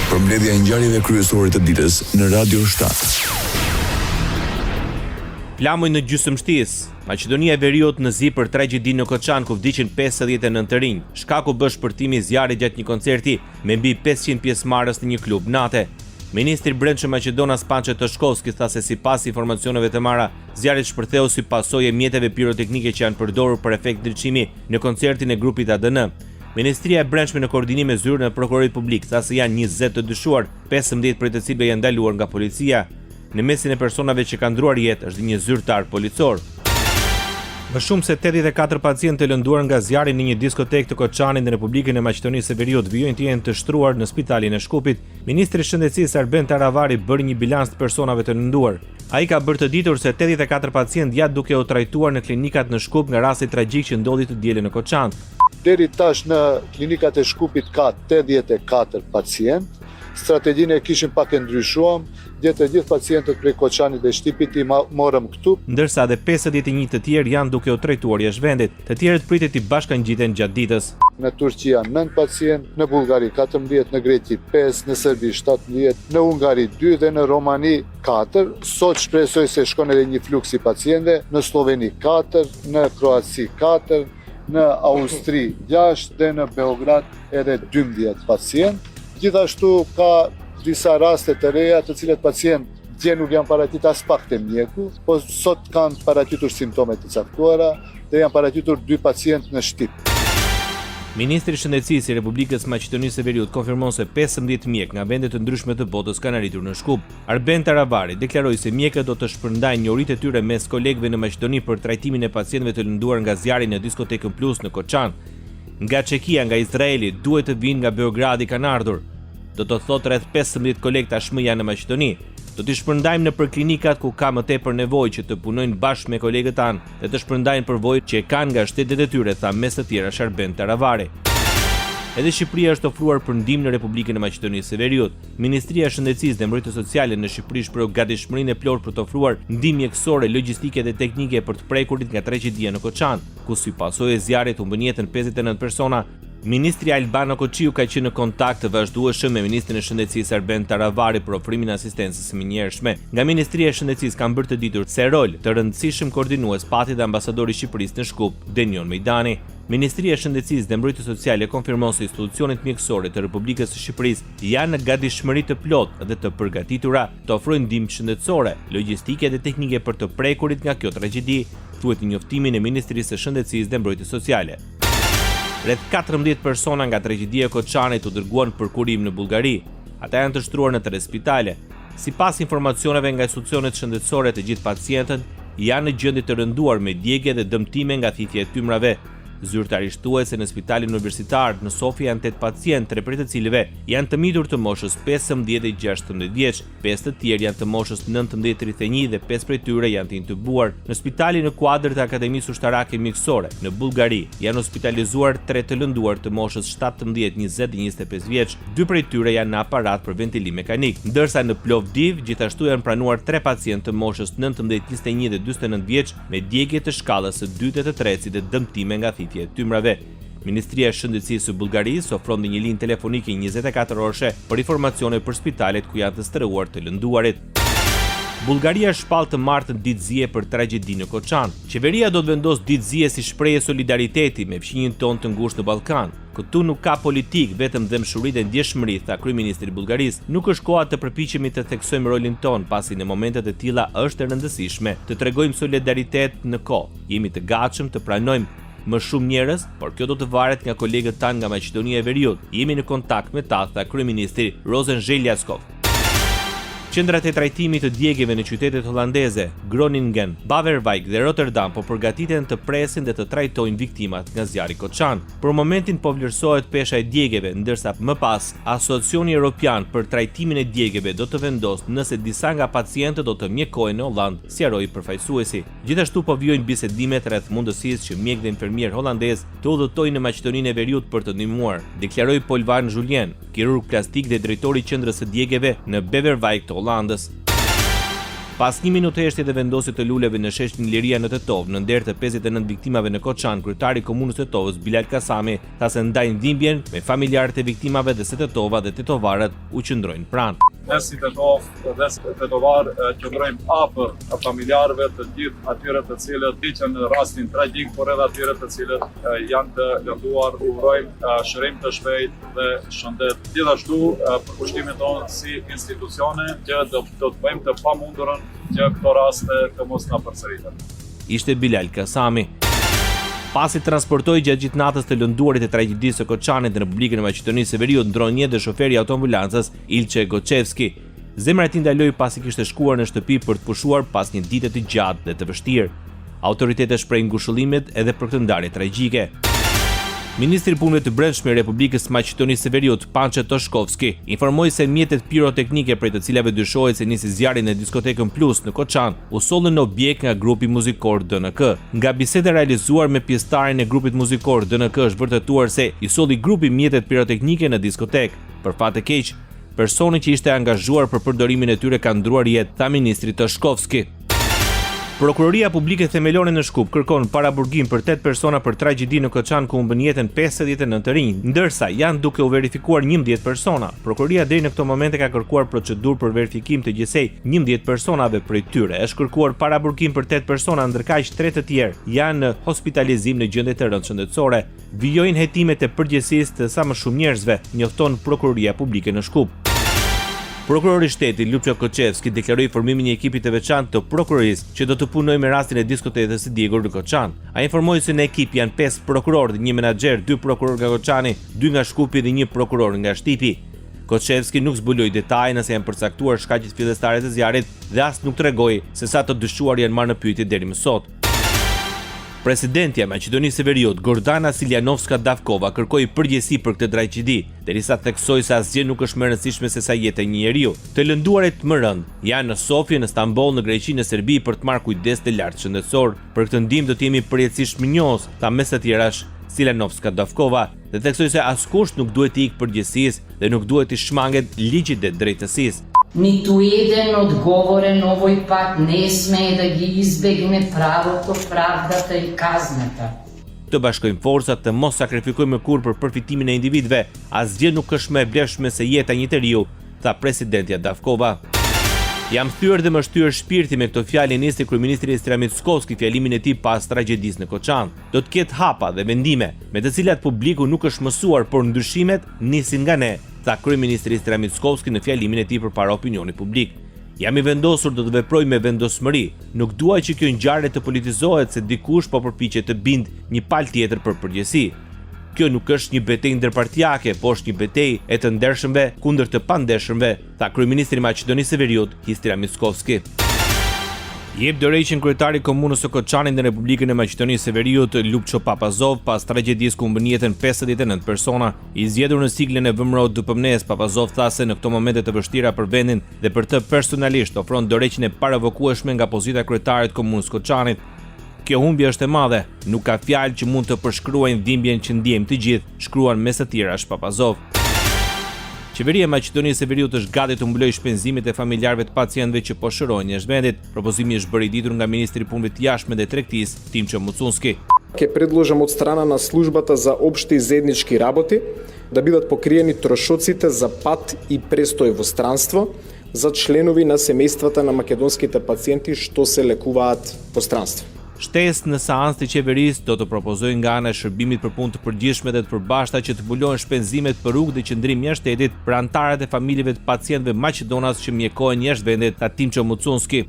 Përmbledhja e ngjarjeve kryesore të ditës në Radio 7. Flamuj në gjysmështis. Maqedonia e Veriut në zi për tragjedi në Koçan ku vdiqën 59 të rinj. Shkaku bë shpërtimi zjarri gjatë një koncerti me mbi 500 pjesëmarrës në një klub nate. Ministri i Brendshëm Maqedonas Pançe Toshkovski tha se sipas informacioneve të marra, zjarri shpërtheu si pasojë e mjeteve piroteknike që janë përdorur për efekt ndriçimi në koncertin e grupit ADN. Ministria e Brendshme në koordinim me zyrën e prokurorit publik tha se janë 20 të dyshuar, 15 prej të cilëve janë ndaluar nga policia. Në mesin e personave që kanë ndruar jetë është një zyrtar policor. Më shumë se 84 pacientë të lënduar nga zjarri në një diskotekë të Koçanit në Republikën e Maqedonisë së Veriut vijojnë të jenë të shtruar në spitalin e Shkupit. Ministri i Shëndetësisë Arben Taravari bëri një bilans të personave të lënduar. Ai ka bërë të ditur se 84 pacientë janë duke u trajtuar në klinikat në Shkup nga rasti tragjik që ndodhi të dielën në Koçan. Deri tash në klinikat e Shkupit ka 84 pacientë. Strategjinë e kishim pak e ndryshuar, të gjithë pacientët prej Koçanit dhe Shtipit i morëm këtu. Ndërsa edhe 51 të tjerë janë duke u trajtuar jashtë vendit. Të tjerët pritet të bashkangjiten gjatë ditës. Në Turqi janë 9 pacientë, në Bullgari 14, në Greqi 5, në Serbi 17, në Ungari 2 dhe në Romani 4. Sot shpresoj se shkon edhe një fluks i pacientëve, në Sloveni 4, në Kroaci 4, në Austri 6 dhe në Beograd edhe 12 pacientë. Gjithashtu ka disa raste të reja të cilet pacientë dje nuk janë paraqitur as pak te mjeku, po sot kanë paraqitur simptome të caktuara dhe janë paraqitur 2 pacientë në Shtip. Ministri i Shëndetësisë i Republikës Maqedonisë së Veriut konfirmon se 15 mjek nga vende të ndryshme të botës kanë arritur në Shkup. Arben Taravari deklaroi se mjekët do të shpërndajnë njohuritë e tyre mes kolegëve në Maqedoni për trajtimin e pacientëve të lënduar nga zjarri në diskotekën Plus në Koçan. Nga Çekia, nga Izraeli, duhet të vinë nga Beogradi kanë ardhur. Do të thotë rreth 15 kolegë tashmë janë në Maqedoni. Do t'i shpërndajmë në për klinikat ku ka më tepër nevojë që të punojnë bashkë me kolegët tanë dhe të shpërndajnë përvojët që e kanë nga shtetet e tyre, tha mes të tjera Arben Taravari. Edhe Shqipëria është ofruar për ndihmë në Republikën e Maqedonisë së Veriut. Ministria e Shëndetësisë dhe Mbrojtjes Sociale në Shqipëri shpreh gatishmërinë e plotë për të ofruar ndihmë mjekësore, logjistike dhe teknike për të prekurit nga tragjedia në Koçan, ku si pasojë e zjarrit humbën jetën 59 persona. Ministri Albano Koçiu ka qenë në kontakt të vazhdueshëm me ministrin e Shëndetësisë Arben Taravari për ofrimin e asistencës së menjëhershme. Nga Ministria e Shëndetësisë kanë bërë të ditur se rol të rëndësishëm koordinues pati dhe ambasadori i Shqipërisë në Shkup, Denion Mejdani. Ministria e Shëndetësisë dhe Mbrojtjes Sociale konfirmon se institucionet mjekësore të Republikës së Shqipërisë janë në gatishmëri të plotë dhe të përgatitura të ofrojnë ndihmë shëndetësore, logjistike dhe teknike për të prekurit nga kjo tragjedi, thuhet në njoftimin e Ministrisë së Shëndetësisë dhe Mbrojtjes Sociale. Rreth 14 persona nga tragjedia e Koçanit u dërguan për kurim në Bullgari. Ata janë të shtruar në 3 spitale. Sipas informacioneve nga institucionet shëndetësore, të gjithë pacientët janë në gjendje të rënduar me djegje dhe dëmtime nga thithja e tymrave. Zyrtari thuhet se në spitalin universitar në Sofia janë 8 pacientë, 3 prej të cilëve janë të mitur të moshës 15 dhe 16 vjeç, 5 të tjerë janë të moshës 19-31 dhe 5 prej tyre janë të intubuar. Në spitalin në kuadër të Akademisë Ushtarake Mjekësore në Bullgari janë hospitalizuar 3 të lënduar të moshës 17, 20 dhe 25 vjeç, 2 prej tyre janë në aparat për ventilim mekanik, ndërsa në Plovdiv gjithashtu janë pranuar 3 pacientë të moshës 19, 21 dhe 49 vjeç me djegje të shkallës së 2 dhe të 3 dhe dëmtime nga thithja e tymrave. Ministria e Shëndetësisë së Bullgarisë ofron një linjë telefonike 24 orëshe për informacione për spitalet ku janë të stërruar të lënduarit. Bullgaria shpall të martën ditëzie për tragjedinë në Koçan. Qeveria do të vendosë ditëzie si shprehje solidariteti me fqinjin tonë të ngushtë në Ballkan. Këtu nuk ka politik, vetëm dëmshuri dhe ndjeshmëri, tha kryeministri i Bullgarisë. Nuk është koha të përpiqemi të theksojmë rolin ton, pasi në momentet e tilla është e rëndësishme të tregojmë solidaritet në kohë. Jemi të gatshëm të pranojmë më shumë njerëz, por kjo do të varet nga kolegët tanë nga Maqedonia e Veriut. Jemi në kontakt me ta, tha kryeministri Rosen Zheljaskov. Qendrat e trajtimit të djegjeve në qytetet hollandeze, Groningen, Beverwijk dhe Rotterdam po përgatiten të presin dhe të trajtojnë viktimat nga zjarri Koçan. Për momentin po vlerësohet pesha e djegjeve, ndërsa më pas Asociacioni Evropian për trajtimin e djegjeve do të vendosë nëse disa nga pacientët do të mjekohen në Holland, sqaroi përfaqësuesi. Gjithashtu po vijojnë bisedimet rreth mundësisë që mjek dhe infermier holandez të udhëtojnë në Maqedoninë e Veriut për të ndihmuar, deklaroi Polvan Julien, kirurg plastik dhe drejtori i qendrës së djegjeve në Beverwijk të Hollandës. Pas 1 minutë heshtje dhe vendosje të luleve në sheshin Liria në Tetov, në nder të 59 viktimave në Koçan, kryetari i komunës Tetovës Bilal Kasami tha se ndajnë dhimbjen me familjarët e viktimave dhe se Tetova dhe tetovarët u qëndrojnë pranë. Ne si Tetov dhe si tetovar qëndrojmë afër familjarëve të gjithë atyre të cilët ndiqen në rastin tragjik, por edhe atyre të cilët janë të lënduar. Urojmë shërim të shpejtë dhe shëndet. Gjithashtu për kushtimin tonë si institucione që do të bëjmë të pamundurën që këto raste të mos na përsëriten. Ishte Bilal Kasami. Pasi transportoi gjatë gjithë natës të lënduarit e tragjedisë së Koçanit në Republikën e Maqedonisë së Veriut, ndronjë dhe shoferi i autoambulancës Ilçe Goçevski. Zemra e tij ndaloi pasi kishte shkuar në shtëpi për të pushuar pas një dite të gjatë dhe të vështirë. Autoritetet shprehin ngushëllimet edhe për këtë ndarje tragjike. Ministri i Punëve të Brendshme i Republikës së Maqedonisë së Veriut, Pançe Toshkovski, informoi se mjetet piroteknike prej të cilave dyshohet se nisi zjarri në diskotekën Plus në Koçan, u sollën në objekt nga grupi muzikor DNK. Nga biseda realizuar me pjesëtarin e grupit muzikor DNK është vërtetuar se i solli grupi mjetet piroteknike në diskotekë. Për fat të keq, personi që ishte angazhuar për përdorimin e tyre ka ndruar jetë, tha ministri Toshkovski. Prokuroria Publike Themelore në Shkup kërkon paraburgim për 8 persona për tragjedi në Koçan ku humbën jetën 59 të rinj, ndërsa janë duke u verifikuar 11 persona. Prokuroria deri në këto momente ka kërkuar procedurë për verifikim të gjithsej 11 personave prej tyre. Është kërkuar paraburgim për 8 persona, ndërkaq 3 të tjerë janë në hospitalizim në gjendje të rëndë shëndetësore. Vijojnë hetimet e përgjegjësisë të sa më shumë njerëzve, njofton Prokuroria Publike në Shkup. Prokurori i shtetit Ljupço Koçevski deklaroi formimin e një ekipi të veçantë të prokurorisë që do të punojë me rastin e diskotekës së Diegor në Koçan. Ai informoi se në ekip janë 5 prokurorë, 1 menaxher, 2 prokurorë nga Koçani, 2 nga Shkupi dhe 1 prokuror nga Shtipi. Koçevski nuk zbuloi detaje nëse janë përcaktuar shkaqet fillestare të zjarrit dhe as nuk tregoi se sa të dyshuar janë marrë në pyetje deri më sot. Presidentja e Maqedonisë së Veriut, Gordana Siljanovska-Davkova, kërkoi përgjegjësi për këtë tragjedi, derisa theksoi se asgjë nuk është më e rëndësishme se sa jeta e një njeriu. Të lënduarit më rënd janë në Sofje, në Stamboll, në Greqi, në Serbi për të marrë kujdes të lartë shëndetësor. Për këtë ndihmë do të jemi përjetësisht mirënjohës, tha mes të tjerash Siljanovska-Davkova, dhe theksoi se askush nuk duhet të ikë përgjegjësisë dhe nuk duhet të shmanget ligjit dhe drejtësisë. Ниту еден одговорен овој пат не смее да ги избегне правото, правдата и казната. Të bashkojmë forcat, të mos sakrifikojmë kurrë për përfitimin e individëve, asgjë nuk është më e vlefshme se jeta e një njeriu, tha presidentja Davkova. Jam thyer dhe më shtyr shpirti me këto fjalë nisi kryeministri Istria Mickovski fjalimin e tij pas tragjedisë në Koçan. Do të ketë hapa dhe vendime me të cilat publiku nuk është mësuar, por ndryshimet nisin nga ne, tha kryeministri Istria Mickovski në fjalimin e tij përpara opinionit publik. Jam i vendosur do të veproj me vendosmëri. Nuk dua që kjo ngjarje të politizohet se dikush po përpiqet të bind një palë tjetër për përgjegjësi. Kjo nuk është një betejë ndërpartiake, po është një betejë e të ndershëmve kundër të pandershëmve, tha kryeministri i Maqedonisë së Veriut, Istria Mickovski. Jep dorëheqjen kryetari i komunës së Koçanit në Republikën e Maqedonisë së Veriut, Ljupço Papazov, pas tragjedisë ku humbën jetën 59 persona. I zgjedhur në siglën e VMRO DPMNE-s, Papazov tha se në këto momente të vështira për vendin dhe për të personalisht ofron dorëheqjen e paravokueshme nga pozita e kryetarit të komunës së Koçanit. Kjo humbje është e madhe, nuk ka fjalë që mund të përshkruajnë dhimbjen që ndjejmë të gjithë, shkruan mes të tjerash Papazov. Qeveria e Maqedonisë së Veriut është gati të mbulojë shpenzimet e familjarëve të pacientëve që po shërohen jashtë vendit. Propozimi është bërë i ditur nga ministri i Punëve të Jashtme dhe Tregtisë, Timço Mucunski. Ке предложам од страна на службата за општи и заеднички работи да бидат покриени трошоците за пат и престој во странство за членови на семејствата на македонските пациенти што се лекуваат во странство. Shtesë në seancë të qeverisë do të propozojnë nga ana e shërbimit për punë të përgjithshme dhe të përbashkëta që të mbulohen shpenzimet për rrugë dhe qëndrim jashtë shtetit për anëtarët e familjeve të pacientëve maqedonas që mjekohen jashtë vendit, tha Timço Mucunski.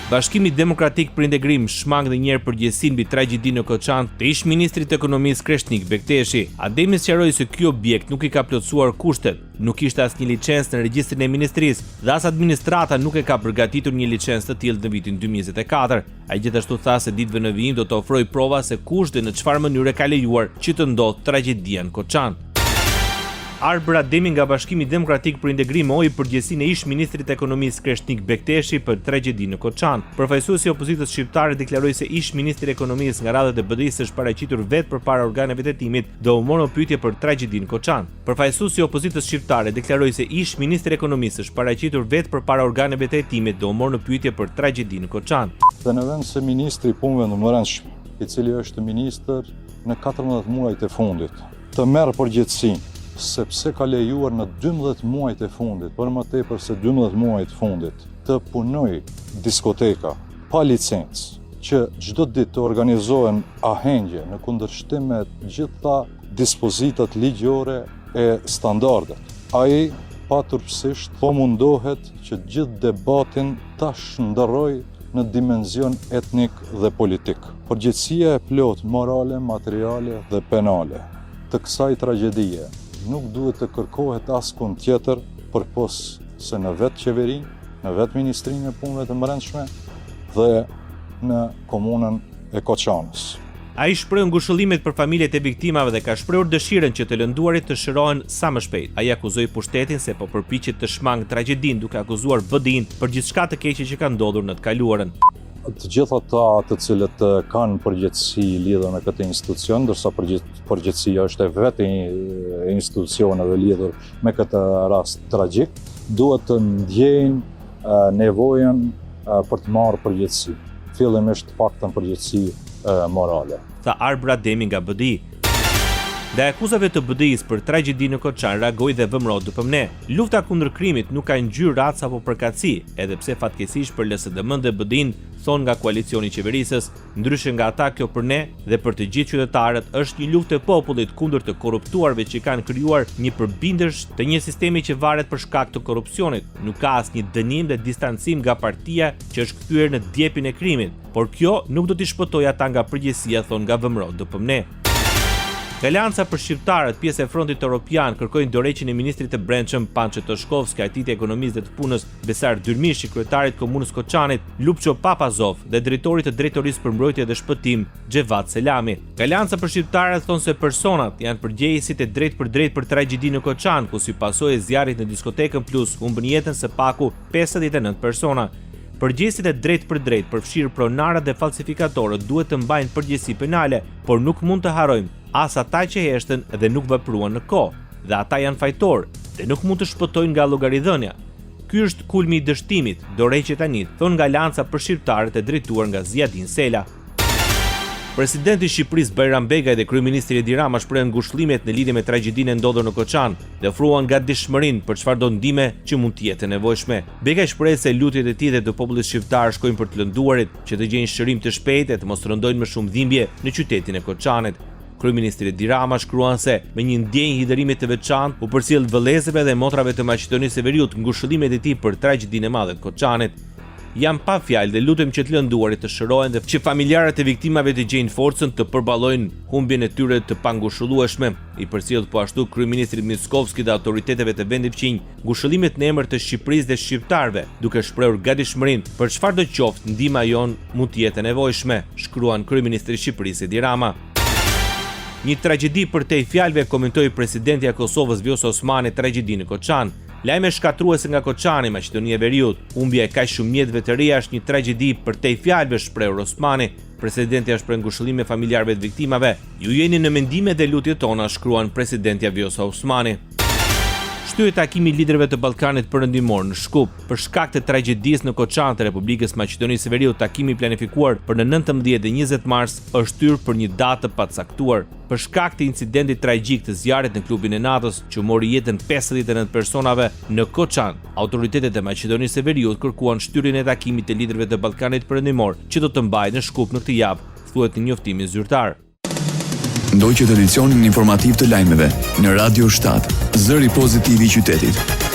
Bashkimi Demokratik për Integrim shmang dhe njerë përgjegjësinë mbi tragjedinë në Koçan të ish ministrit të ekonomisë Kreshnik Bekteshi. Ademi sqaroi se ky objekt nuk i ka plotësuar kushtet, nuk kishte asnjë licencë në regjistrin e ministrisë dhe as administrata nuk e ka përgatitur një licencë të tillë në vitin 2024. Ai gjithashtu tha se ditëve në vijim do të ofrojë prova se kush dhe në çfarë mënyre ka lejuar që të ndodhë tragjedia në Koçan. Arbra Demi nga Bashkimi Demokratik për Integrim oi përgjegjësinë e ish ministrit të ekonomisë Kreshnik Bekteshi për tragjedinë në Koçan. Përfaqësuesi i opozitës shqiptare deklaroi se ish ministri i ekonomisë nga radhët e BDI-s është paraqitur vetë përpara organeve të hetimit dhe u morën pyetje për tragjedinë në Koçan. Përfaqësuesi i opozitës shqiptare deklaroi se ish ministri i ekonomisë është paraqitur vetë përpara organeve të hetimit dhe u morën pyetje për tragjedinë në Koçan. Dhe në vend se ministri i punëve në brendshme, i cili është ministër në 14 muajt e fundit, të merr përgjegjësinë sepse ka lejuar në 12 muajt e fundit, për më tepër se 12 muajt e fundit, të punoj diskoteka pa licencë, që çdo ditë të organizohen ahengje në kundërshtim me gjitha dispozitat ligjore e standardet. Ai paturpsisht po mundohet që gjithë debatin ta shndërroj në dimension etnik dhe politik. Përgjegjësia e plot morale, materiale dhe penale të kësaj tragjedie nuk duhet të kërkohet askund tjetër përpos se në vetë qeverinë, në vetë Ministrinë e Punëve të Brendshme dhe në komunën e Koçanës. Ai shpreh ngushëllimet për familjet e viktimave dhe ka shprehur dëshirën që të lënduarit të shërohen sa më shpejt. Ai akuzoi pushtetin se po përpiqet të shmangë tragjedinë duke akuzuar BDI-n për gjithçka të keqe që ka ndodhur në të kaluarën. Të gjithë ata të cilët kanë përgjegjësi lidhur me këtë institucion, ndërsa përgjegjësia është e vetë institucioneve lidhur me këtë rast tragjik, duhet të ndjejnë nevojën për të marrë përgjegjësi. Fillimisht paktën përgjegjësi morale. Tha Arbra Demi nga BDI. Ndaj akuzave të BDI-s për tragjedinë në Koçan reagoi dhe VMRO DPMNE. Lufta kundër krimit nuk ka ngjyrë race apo përkatësi, edhe pse fatkeqësisht për LSDM dhe BDI-n thon nga koalicioni i qeverisës, ndryshe nga ata kjo për ne dhe për të gjithë qytetarët është një luftë e popullit kundër të korruptuarve që kanë krijuar një përbindësh të një sistemi që varet për shkak të korrupsionit. Nuk ka asnjë dënim dhe distancim nga partia që është kthyer në djepin e krimit, por kjo nuk do t'i shpëtojë ata nga përgjegjësia, thon nga VMRO DPMNE. Alianca për shqiptarët, pjesë e Frontit Evropian, kërkojnë dorëheqjen e ministrit të Brendshëm Panço Toshkovski, IT të ekonomisë dhe të punës Besar Dyrmishi, kryetarit komunës Koçanit Lupço Papazov dhe drejtorit të drejtorisë për mbrojtje dhe shpëtim Xhevat Selami. Alianca për shqiptarët thonë se personat janë përgjegjësit e drejt për tragjedinë në Koçan, ku si pasojë e zjarrit në diskotekën Plus humbën jetën së paku 59 persona. Përgjegjësit e drejt përfshirë pronarët dhe falsifikatorët duhet të mbajnë përgjegjësi penale, por nuk mund të harrojmë as ata që heshtën dhe nuk vepruan në kohë, dhe ata janë fajtor dhe nuk mund të shpëtojnë nga llogaridhënia. Ky është kulmi i dështimit, dorëheqje tani, thon nga Alianca për shqiptarët e drejtuar nga Ziadin Sela. Presidenti i Shqipërisë Bajram Begaj dhe kryeministri Edi Rama shprehen ngushëllimet në lidhje me tragjedinë e ndodhur në Koçan dhe ofruan gatishmërinë për çfarëdo ndihmë që mund të jetë nevojshme. Begaj shpreh se lutjet e tij dhe të popullit shqiptar shkojnë për të lënduarit që të gjejnë shërim të shpejtë e të mos rëndojnë më shumë dhimbje në qytetin e Koçanit. Kryeministri Edi Rama shkruan se me një ndjenjë hidhërimi të veçantë u përcjell vëllezërve dhe motrave të Maqedonisë së Veriut ngushëllimet e tij për tragjedinë e madhe të Koçanit. Jam pa fjalë dhe lutem që të lënduarit të shërohen dhe që familjarët e viktimave të gjejnë forcën të përballojnë humbjen e tyre të pangushëllueshme. I përcjell po ashtu kryeministrit Mickovski dhe autoriteteve të vendit fqinj ngushëllimet në emër të Shqipërisë dhe shqiptarëve, duke shprehur gatishmërinë për çfarëdo qoftë ndihma jon mund të jetë e nevojshme, shkruan kryeministri i Shqipërisë Edi Rama. Një tragjedi për te i fjalëve komentoi presidenti i Kosovës Vjosa Osmani tragjedinë në Koçan. Lajme shkatruese nga Koçani, Maqedonia e Veriut. Humbja e kaq shumë mjetëve të ri është një tragjedi për te i fjalëve, shpreh Osmani. Presidenti është për ngushëllime familjarëve të viktimave. Ju jeni në mendime dhe lutjet tona, shkruan presidenti Vjosa Osmani. Shtyhet takimi i liderëve të Ballkanit Perëndimor në Shkup për shkak të tragjedisë në Koçan të Republikës Maqedonisë së Veriut. Takimi i planifikuar për në 19 dhe 20 mars është shtyr për një datë të pacaktuar. Për shkak të incidentit tragjik të zjarrit në klubin e NATO-s që mori jetën 59 personave në Koçan, autoritetet e Maqedonisë së Veriut kërkuan shtyrjen e takimit të liderëve të Ballkanit Perëndimor që do të mbajë në Shkup në këtë javë, thuhet në njoftimin zyrtar. Ndoqët edicionin informativ të lajmeve në Radio 7, zëri pozitiv i qytetit.